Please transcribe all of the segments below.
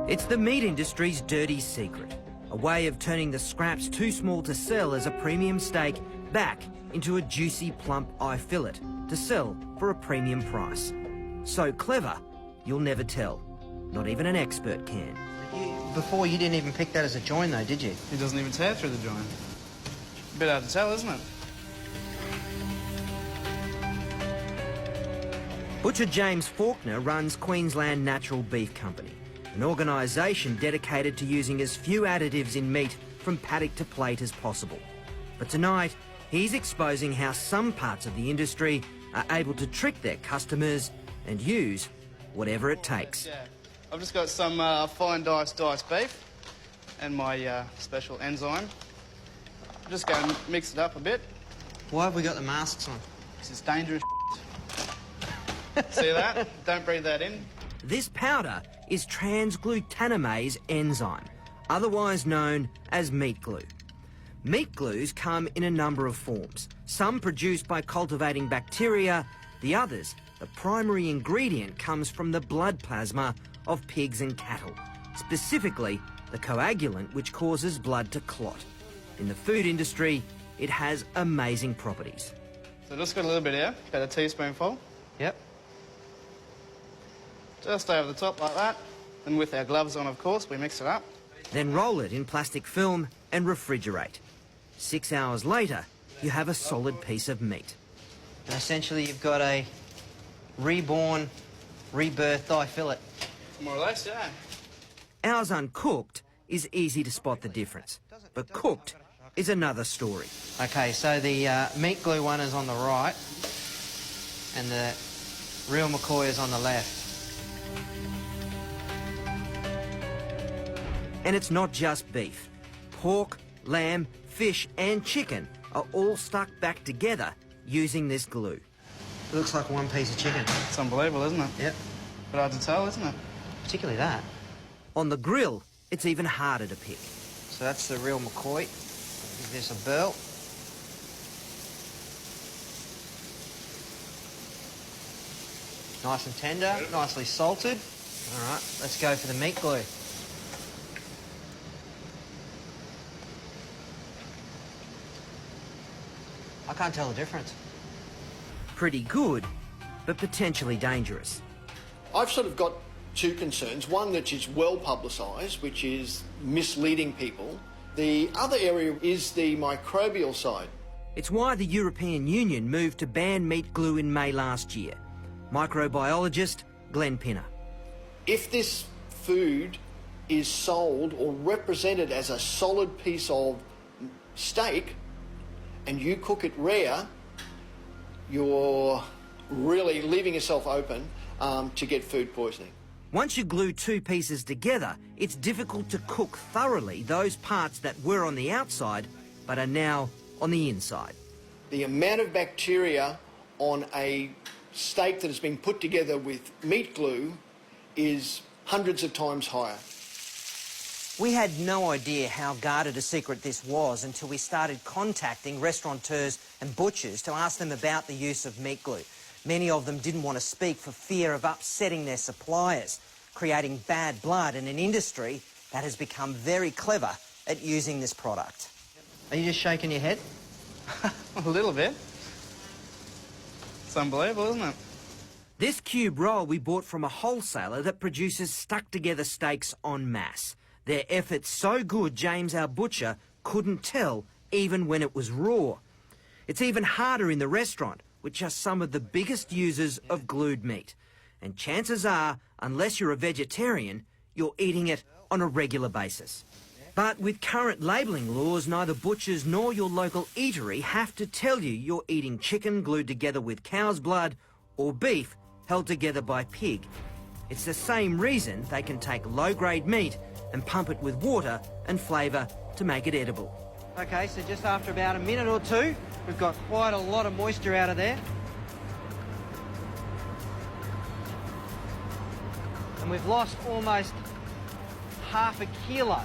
It's the meat industry's dirty secret, a way of turning the scraps too small to sell as a premium steak back into a juicy, plump eye fillet to sell for a premium price. So clever, you'll never tell. Not even an expert can. Before, you didn't even pick that as a join, though, did you? It doesn't even tear through the joint. A bit hard to tell, isn't it? Butcher James Faulkner runs Queensland Natural Beef Company, an organisation dedicated to using as few additives in meat from paddock to plate as possible. But tonight, he's exposing how some parts of the industry are able to trick their customers and use whatever it takes. Yeah. I've just got some fine diced beef and my special enzyme. I'm just going to mix it up a bit. Why have we got the masks on? This is dangerous. See that? Don't breathe that in. This powder is transglutaminase enzyme, otherwise known as meat glue. Meat glues come in a number of forms, some produced by cultivating bacteria, the others, the primary ingredient comes from the blood plasma of pigs and cattle, specifically the coagulant which causes blood to clot. In the food industry, it has amazing properties. So just got a little bit here, about a teaspoonful. Yep. Just over the top like that. And with our gloves on, of course, we mix it up. Then roll it in plastic film and refrigerate. 6 hours later, you have a solid piece of meat. And essentially, you've got a reborn, rebirthed eye fillet. More or less, yeah. Ours uncooked is easy to spot the difference, but cooked is another story. Okay, so the meat glue one is on the right, and the real McCoy is on the left. And it's not just beef. Pork, lamb, fish and chicken are all stuck back together using this glue. It looks like one piece of chicken. It's unbelievable, isn't it? Yep. But hard to tell, isn't it? Particularly that. On the grill, it's even harder to pick. So that's the real McCoy. Give this a burl. Nice and tender, nicely salted. All right, let's go for the meat glue. I can't tell the difference. Pretty good, but potentially dangerous. I've sort of got two concerns. One that is well publicised, which is misleading people. The other area is the microbial side. It's why the European Union moved to ban meat glue in May last year. Microbiologist Glenn Pinner. If this food is sold or represented as a solid piece of steak and you cook it rare, you're really leaving yourself open to get food poisoning. Once you glue two pieces together, it's difficult to cook thoroughly those parts that were on the outside but are now on the inside. The amount of bacteria on a steak that has been put together with meat glue is hundreds of times higher. We had no idea how guarded a secret this was until we started contacting restaurateurs and butchers to ask them about the use of meat glue. Many of them didn't want to speak for fear of upsetting their suppliers, creating bad blood in an industry that has become very clever at using this product. Are you just shaking your head? A little bit. It's unbelievable, isn't it? This cube roll we bought from a wholesaler that produces stuck-together steaks en masse. Their effort's so good, James, our butcher, couldn't tell even when it was raw. It's even harder in the restaurant, which are some of the biggest users of glued meat. And chances are, unless you're a vegetarian, you're eating it on a regular basis. But with current labelling laws, neither butchers nor your local eatery have to tell you you're eating chicken glued together with cow's blood or beef held together by pig. It's the same reason they can take low-grade meat and pump it with water and flavour to make it edible. Okay, so just after about a minute or two, we've got quite a lot of moisture out of there. And we've lost almost half a kilo.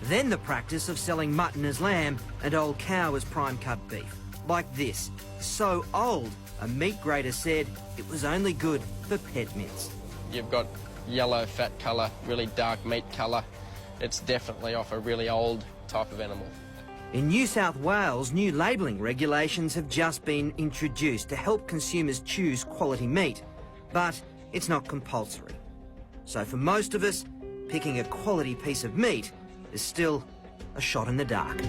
Then the practice of selling mutton as lamb and old cow as prime cut beef. Like this, so old, a meat grader said it was only good for pet mince. You've got yellow fat colour, really dark meat colour. It's definitely off a really old type of animal. In New South Wales, new labelling regulations have just been introduced to help consumers choose quality meat, but it's not compulsory. So for most of us, picking a quality piece of meat is still a shot in the dark.